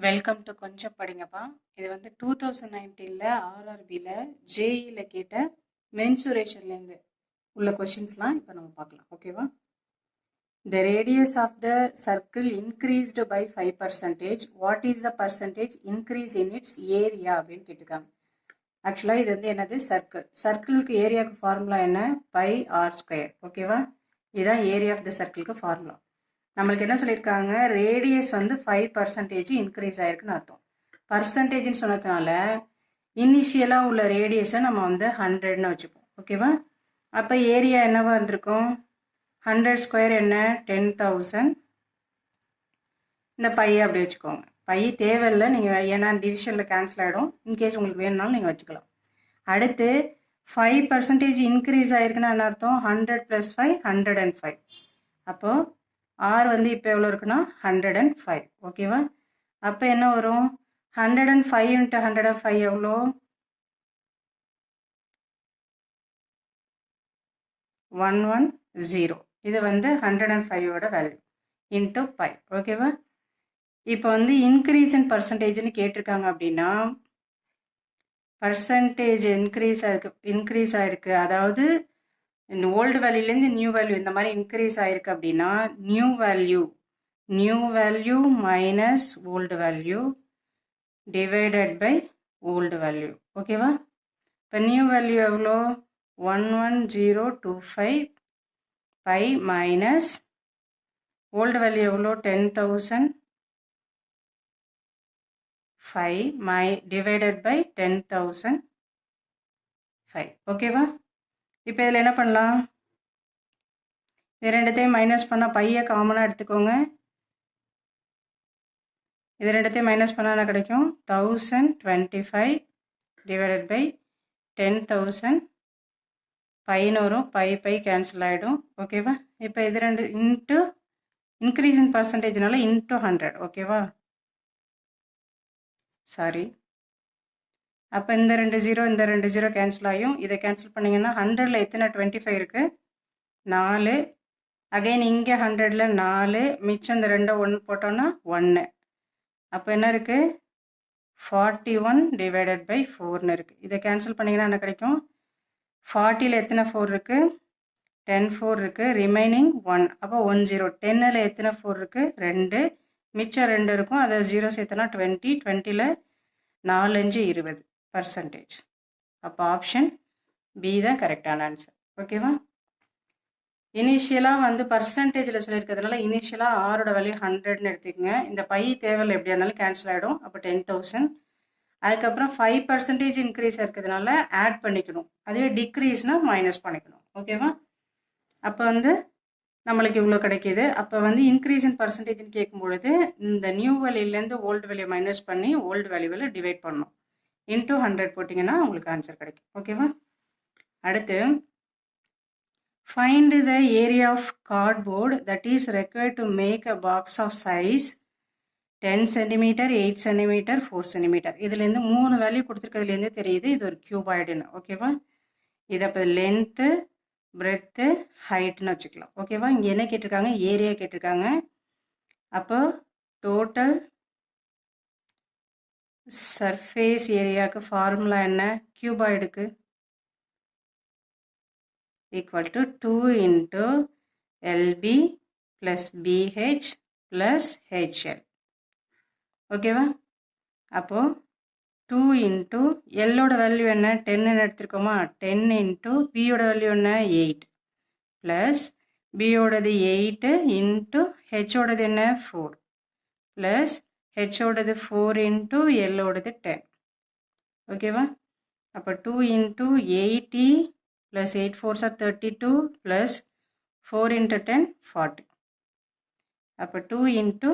Welcome to கொஞ்சம் படிங்கப்பா. இது வந்து 2019ல் ஆர்ஆர்பியில் ஜேஇல கேட்ட மென்சுரேஷன்லேருந்து உள்ள கொஷின்ஸ்லாம் இப்போ நம்ம பார்க்கலாம். ஓகேவா? The radius of the circle increased by 5%. What is the percentage increase in its area அப்படின்னு கேட்டிருக்காங்க. ஆக்சுவலாக இது வந்து என்னது? சர்க்கிள். சர்க்கிளுக்கு ஏரியாவுக்கு ஃபார்முலா என்ன? Pi r square. ஓகேவா? இதுதான் ஏரியா ஆஃப் த சர்க்கிளுக்கு ஃபார்முலா. நம்மளுக்கு என்ன சொல்லியிருக்காங்க? ரேடியஸ் வந்து 5% இன்க்ரீஸ் ஆயிருக்குன்னு அர்த்தம். பர்சன்டேஜ்னு சொன்னதுனால இனிஷியலாக உள்ள ரேடியஸை நம்ம வந்து 100ன்னு வச்சுப்போம். ஓகேவா? அப்போ ஏரியா என்னவா இருந்திருக்கும்? 100 ஸ்கொயர் என்ன? 10,000. இந்த பையை அப்படி வச்சுக்கோங்க. பை தேவையில்லை நீங்கள், ஏன்னா டிவிஷனில் கேன்சல் ஆகிடும். இன்கேஸ் உங்களுக்கு வேணும்னாலும் நீங்கள் வச்சுக்கலாம். அடுத்து 5% இன்க்ரீஸ் ஆயிருக்குன்னா என்ன அர்த்தம்? 100 + 5 105. அப்போது ஆர் வந்து இப்போ எவ்வளோ இருக்குன்னா 105. ஓகேவா? அப்போ என்ன வரும்? 105 × 105 எவ்வளோ? 110. இது வந்து 105ஓட வேல்யூ இன்ட்டு பை. ஓகேவா? இப்போ வந்து இன்க்ரீஸ் இன் பர்சன்டேஜ்னு கேட்டிருக்காங்க அப்படின்னா பர்சன்டேஜ் இன்க்ரீஸ் ஆயிருக்கு, அதாவது இந்த ஓல்டு வேல்யூலேருந்து நியூ வேல்யூ இந்த மாதிரி இன்க்ரீஸ் ஆயிருக்கு அப்படின்னா new value minus old value divided by old value. ஓகேவா? இப்போ நியூ வேல்யூ எவ்வளோ? 11025 பை மைனஸ் ஓல்டு வேல்யூ எவ்வளோ? 10,005 டிவைடட் பை 10,005. ஓகேவா? இப்போ இதில் என்ன பண்ணலாம்? இது ரெண்டுத்தையும் மைனஸ் பண்ணால் பையை காமனாக எடுத்துக்கோங்க. இது ரெண்டுத்தையும் மைனஸ் பண்ணால் என்ன கிடைக்கும்? 1025 டிவைடட் பை 10,000 பைன்னு வரும். பை கேன்சல் ஆகிடும். ஓகேவா? இப்போ இது ரெண்டு இன்ட்டு இன்க்ரீஸ் இன் பர்சன்டேஜ்னால இன்ட்டு 100. ஓகேவா? சாரி. அப்போ இந்த 2 ஜீரோ கேன்சல் ஆகும். இதை கேன்சல் பண்ணிங்கன்னா 100ல் எத்தனை 25 இருக்குது? 4. அகைன் இங்கே 100ல் 4, மிச்சம் இந்த 2 1 போட்டோன்னா 1. அப்போ என்ன இருக்குது? 41 டிவைடட் பை 4ன்னு இருக்குது. இதை கேன்சல் பண்ணிங்கன்னா என்ன கிடைக்கும்? 40ல் எத்தனை 4 இருக்குது? 10 4 இருக்குது. ரிமைனிங் 1. அப்போ 10. 10ல் எத்தனை 4 இருக்குது? 2. மிச்சம் 2 இருக்கும். அதை 0 சேர்த்தனா 20. 20ல் 4 5 20 பர்சன்டேஜ். அப்போ ஆப்ஷன் பி தான் கரெக்டான ஆன்சர். ஓகேவா? இனிஷியலாக வந்து பர்சன்டேஜில் சொல்லியிருக்கிறதுனால இனிஷியலாக ஆரோட வேல்யூ 100ன்னு எடுத்துக்கங்க. இந்த பை தேவையில்லை, எப்படியா இருந்தாலும் கேன்சல் ஆகிடும். அப்போ 10,000. அதுக்கப்புறம் 5% இன்க்ரீஸ் இருக்கிறதுனால ஆட் பண்ணிக்கணும். அதுவே டிக்ரீஸ்னால் மைனஸ் பண்ணிக்கணும். ஓகேவா? அப்போ வந்து நம்மளுக்கு இவ்வளோ கிடைக்கிது. அப்போ வந்து இன்க்ரீஸ் இன் பர்சன்டேஜ்னு கேட்கும்பொழுது இந்த நியூ வேல்யூலேருந்து ஓல்டு வேல்யூ மைனஸ் பண்ணி ஓல்டு வேல்யூவில் டிவைட் பண்ணணும். இன்ட்டு 100 போட்டிங்கன்னா உங்களுக்கு ஆன்சர் கிடைக்கும். ஓகேவா? அடுத்து find the area of cardboard that is required to make a box of size 10 cm, 8 cm, 4 cm. இதுலேருந்து 3 வேல்யூ கொடுத்துருக்கிறதுலேருந்து தெரியுது இது ஒரு கியூபாய்டுன்னு. ஓகேவா? இதை இப்போ லென்த்து, பிரெத்து, ஹைட்னு வச்சுக்கலாம். ஓகேவா? இங்கே என்ன கேட்டிருக்காங்க? ஏரியா கேட்டிருக்காங்க. அப்போ டோட்டல் சர்ஃபேஸ் ஏரியாவுக்கு ஃபார்முலா என்ன? கியூபாய்டுக்கு equal to 2 into LB plus BH plus HL. ஓகேவா? அப்போ 2 into Lோட வேல்யூ என்ன? 10ன்னு எடுத்துருக்கோமா? 10 into Bயோட வேல்யூ என்ன? 8 plus Bயோடது 8 into Hோடது என்ன? 4 plus Hோடது 4 into Lோடது 10. ஓகேவா? அப்போ 2 into 80 plus 8 4s are 32 plus 4 into 10 40. அப்போ 2 into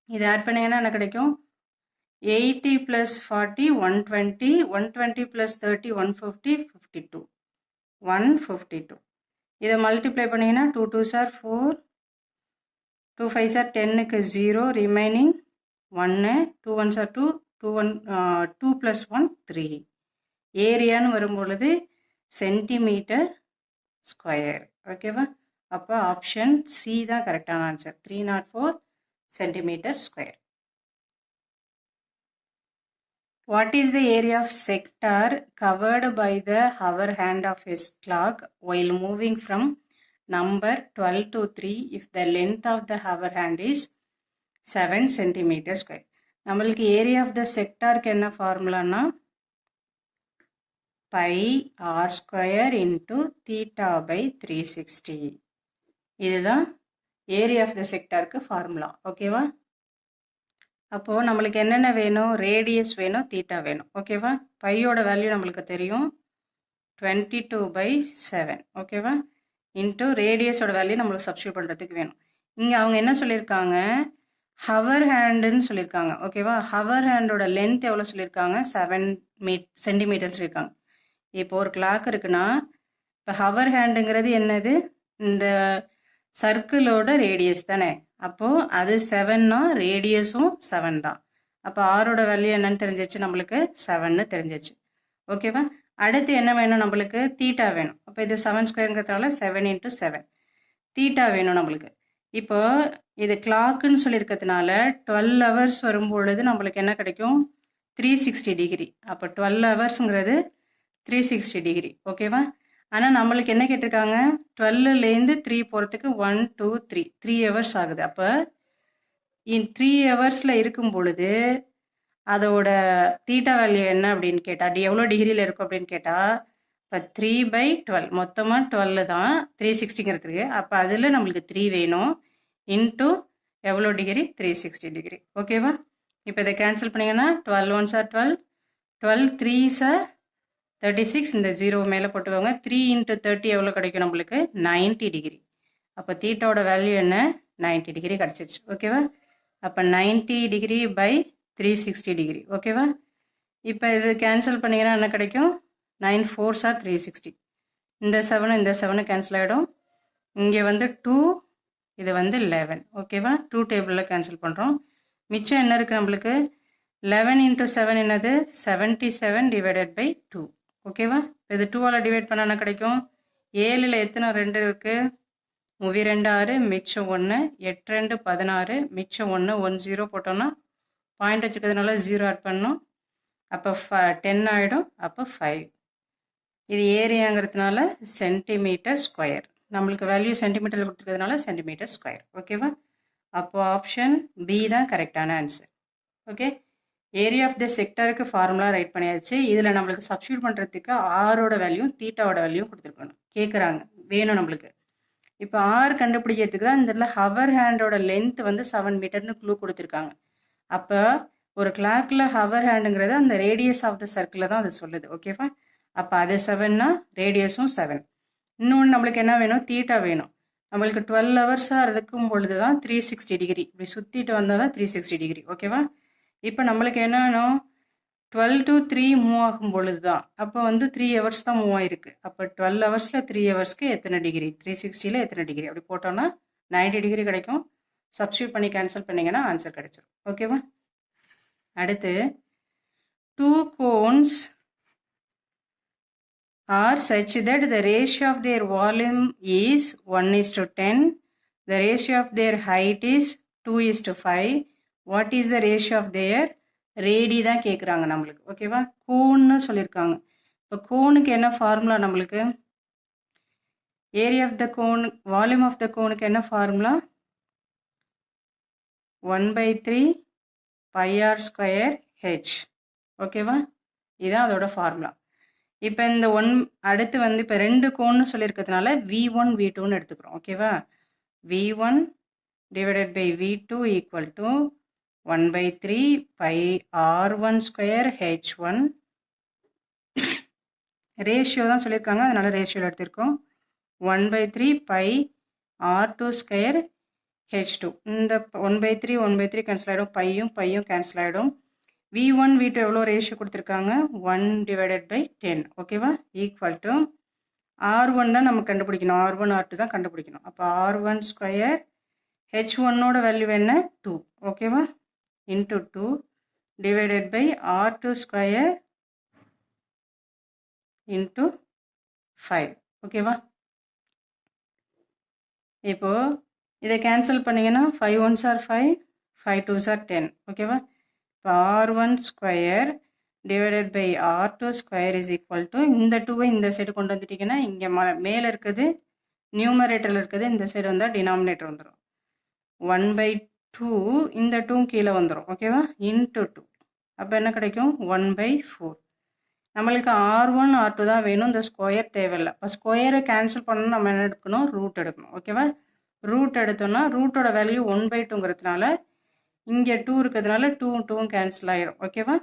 இது ஆட் பண்ணிங்கன்னா என்ன கிடைக்கும்? 80 plus 40 120, 120 plus 30 150, 52, 152. இதை மல்டிப்ளை பண்ணிங்கன்னா 2 2s are 4, 2 5s are 10க்கு 0, remaining 1, 2 1s are 2, 2 plus 1 3. ஏரியான்னு வரும்பொழுது சென்டிமீட்டர் ஸ்கொயர். ஓகேவா? அப்போ ஆப்ஷன் சி தான் கரெக்டான answer. 304 centimetre square. What is the area of sector covered by the hover hand of a clock while moving from number 12 to 3 if the length of the hover hand is 7 centimeter square? நம்மளுக்கு area of the செக்டாருக்கு என்ன ஃபார்முலானா pi r square into theta by 360. இதுதான் area of the செக்டாருக்கு formula. ஓகேவா? அப்போது நம்மளுக்கு என்னென்ன வேணும்? ரேடியஸ் வேணும், தீட்டா வேணும். ஓகேவா? பையோட வேல்யூ நம்மளுக்கு தெரியும் 22/7. ஓகேவா? இன்ட்டு ரேடியஸோட வேல்யூ நம்மளுக்கு சப்ஸ்டியூட் பண்ணுறதுக்கு வேணும். இங்கே அவங்க என்ன சொல்லியிருக்காங்க? ஹவர் ஹேண்டுன்னு சொல்லியிருக்காங்க. ஓகேவா? ஹவர் ஹேண்டோட லென்த் எவ்வளோ சொல்லியிருக்காங்க? 7 சென்டிமீட்டர் சொல்லியிருக்காங்க. இப்போ ஒரு கிளாக் இருக்குன்னா இப்போ ஹவர் ஹேண்டுங்கிறது என்னது? இந்த சர்க்கிளோட ரேடியஸ் தானே. அப்போது அது 7னா ரேடியஸும் 7 தான். அப்போ ஆரோட வேல்யூ என்னன்னு தெரிஞ்சிச்சு நம்மளுக்கு? 7ன்னு தெரிஞ்சிச்சு. ஓகேவா? அடுத்து என்ன வேணும் நம்மளுக்கு? தீட்டா வேணும். அப்போ இது 7 ஸ்கொயருங்கிறதுனால 7 × 7 தீட்டா வேணும் நம்மளுக்கு. இப்போ இது கிளாக்குன்னு சொல்லியிருக்கிறதுனால 12 ஹவர்ஸ் வரும்பொழுது நம்மளுக்கு என்ன கிடைக்கும்? 360 டிகிரி. அப்போ 12 ஹவர்ஸுங்கிறது 360 டிகிரி. ஓகேவா? ஆனால் நம்மளுக்கு என்ன கேட்டிருக்காங்க? 12லேருந்து 3 போகிறதுக்கு 1 2 3 ஹவர்ஸ் ஆகுது. அப்போ 3 ஹவர்ஸில் இருக்கும் பொழுது அதோட தீட்டா வேல்யூ என்ன அப்படின்னு கேட்டால் எவ்வளோ டிகிரியில் இருக்கும் அப்படின்னு கேட்டால் இப்போ 3/12 மொத்தமாக 12 தான் 360ங்கிறதுக்கு. அப்போ அதில் நம்மளுக்கு 3 வேணும் இன்ட்டு எவ்வளோ டிகிரி? 360 டிகிரி. ஓகேவா? இப்போ இதை கேன்சல் பண்ணிங்கன்னா 12 1s are 12, 12 3s are 36. இந்த 0 மேலே போட்டுக்கோங்க. 3 × 30 எவ்வளோ கிடைக்கும் நம்மளுக்கு? 90 டிகிரி. அப்போ தீட்டாவோட வேல்யூ என்ன? 90 டிகிரி கிடச்சிச்சு. ஓகேவா? அப்போ 90 டிகிரி பை 360 டிகிரி. ஓகேவா? இப்போ இது கேன்சல் பண்ணிங்கன்னா என்ன கிடைக்கும்? 9 4s are 360. இந்த 7 கேன்சல் ஆகிடும். இங்கே வந்து 2, இது வந்து 11. ஓகேவா? 2 டேபிளில் கேன்சல் பண்ணுறோம். மிச்சம் என்ன இருக்குது நம்மளுக்கு? 11 × 7 என்னது? 77 டிவைடட் பை 2. ஓகேவா? இது 2ஆல் டிவைட் பண்ண என்ன கிடைக்கும்? 7ல் எத்தனை 2 இருக்குது? 32 6, மிச்சம் 1, 8 2 16, மிச்சம் 1 1 0 போட்டோம்னா பாயிண்ட் வச்சுக்கிறதுனால 0 ஆட் பண்ணோம். அப்போ 10 ஆகிடும். அப்போ 5. இது ஏரியாங்கிறதுனால சென்டிமீட்டர் ஸ்கொயர். நம்மளுக்கு வேல்யூ சென்டிமீட்டரில் கொடுத்துருக்கிறதுனால சென்டிமீட்டர் ஸ்கொயர். ஓகேவா? அப்போது ஆப்ஷன் பி தான் கரெக்டான answer. Okay, area of the செக்டருக்கு ஃபார்முலா ரைட் பண்ணியாச்சு. இதில் நம்மளுக்கு சப்ஸ்டியூட் பண்ணுறதுக்கு ஆரோட வேல்யூ தீட்டாவோட வேல்யூ கொடுத்துருக்கணும். கேட்குறாங்க, வேணும் நம்மளுக்கு. இப்போ ஆர் கண்டுபிடிக்கிறதுக்கு தான் இந்த இடத்துல ஹவர் ஹேண்டோட லென்த் வந்து 7 மீட்டர்னு க்ளூ கொடுத்துருக்காங்க. அப்போ ஒரு கிளாக்கில் ஹவர் ஹேண்டுங்கிறது அந்த ரேடியஸ் ஆஃப் த சர்க்கிளில் தான் அது சொல்லுது. ஓகேவா? அப்போ அது 7னா ரேடியஸும் 7. இன்னொன்று நம்மளுக்கு என்ன வேணும்? தீட்டா வேணும். நம்மளுக்கு 12 ஹவர்ஸாக இருக்கும் பொழுது தான் 360 டிகிரி. இப்படி சுற்றிட்டு வந்தால் தான் 360 டிகிரி. ஓகேவா? இப்போ நம்மளுக்கு என்ன வேணும்? 12 to 3 மூவ் ஆகும் பொழுது தான். அப்போ வந்து 3 ஹவர்ஸ் தான் மூவ் ஆகிருக்கு. அப்போ 12 ஹவர்ஸில் 3 ஹவர்ஸ்க்கு எத்தனை டிகிரி? 360ல் எத்தனை டிகிரி? அப்படி போட்டோன்னா 90 டிகிரி கிடைக்கும். சப்ஸ்டியூட் பண்ணி கேன்சல் பண்ணிங்கன்னா ஆன்சர் கிடைச்சிடும். ஓகேவா? அடுத்து 2 cones are such that the ratio of their volume is 1:10. The ratio of their height is 2:5. What is the ratio of their radii தான் கேட்குறாங்க நம்மளுக்கு. ஓகேவா? கோன்னு சொல்லியிருக்காங்க. இப்போ கோனுக்கு என்ன ஃபார்முலா நம்மளுக்கு? Area of the cone, volume of the கோனுக்கு என்ன ஃபார்முலா? 1/3 πr²h. ஓகேவா? இதுதான் அதோட ஃபார்முலா. இப்போ இந்த அடுத்து வந்து இப்போ 2 கோன்னு சொல்லியிருக்கிறதுனால V1 V2ன்னு எடுத்துக்கிறோம். ஓகேவா? V1 divided by V2 equal to 1/3 πr1² h1. Ratio தான் சொல்லியிருக்காங்க, அதனால ரேஷியோவில் எடுத்திருக்கோம். 1/3 πr2² h2. இந்த 1/3 1/3 கேன்சல் ஆகிடும். பையும் கேன்சல் ஆகிடும். V1 V2 எவ்வளோ ரேஷியோ கொடுத்துருக்காங்க? 1/10. ஓகேவா? ஈக்குவல் டு R1 தான் நம்ம கண்டுபிடிக்கணும். R1 R2 தான் கண்டுபிடிக்கணும். அப்போ R1² H1ஓட வேல்யூ என்ன? 2. ஓகேவா? Into 2 divided by R2² into 5. ஓகேவா? இப்போது இதை கேன்சல் பண்ணிங்கன்னா 5 1s are 5, 5 2s are 10. ஓகேவா? இப்போ R1² divided by R2 square is equal to இந்த 2வை இந்த சைடு கொண்டு வந்துட்டிங்கன்னா இங்கே மேலே இருக்குது நியூமரேட்டரில் இருக்குது இந்த சைடு வந்தால் டினாமினேட்டர் வந்துடும் 1/2 இந்த 2 கீழே வந்துடும் ஓகேவா இன்ட்டு 2 அப்போ என்ன கிடைக்கும் 1/4 நம்மளுக்கு R1 R2 தான் வேணும் இந்த ஸ்கொயர் தேவையில்லை இப்போ ஸ்கொயரை கேன்சல் பண்ணணும் நம்ம என்ன எடுக்கணும் ரூட் எடுக்கணும் ஓகேவா ரூட் எடுத்தோம்னா ரூட்டோட வேல்யூ 1/2ங்கிறதுனால இங்கே 2 இருக்கிறதுனால 2 கேன்சல் ஆகிடும் ஓகேவா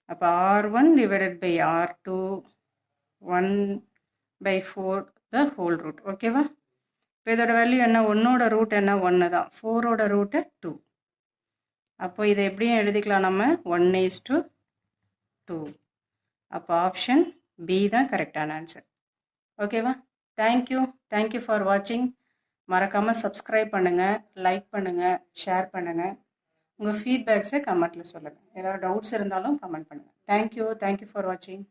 அப்போ R1 divided by R2 1/4 the whole root ஓகேவா இப்போ இதோட வேல்யூ என்ன 1ஓட ரூட் என்ன 1 தான் 4ஓட ரூட்டு 2 அப்போ இதை எப்படியும் எழுதிக்கலாம் நம்ம 1:2 அப்போ ஆப்ஷன் பி தான் கரெக்டான ஆன்சர் ஓகேவா தேங்க்யூ ஃபார் வாட்சிங் மறக்காமல் சப்ஸ்கிரைப் பண்ணுங்கள் லைக் பண்ணுங்கள் ஷேர் பண்ணுங்கள் உங்கள் ஃபீட்பேக்ஸை கமெண்ட்டில் சொல்லுங்கள் ஏதாவது டவுட்ஸ் இருந்தாலும் கமெண்ட் பண்ணுங்கள் தேங்க்யூ ஃபார் வாட்சிங்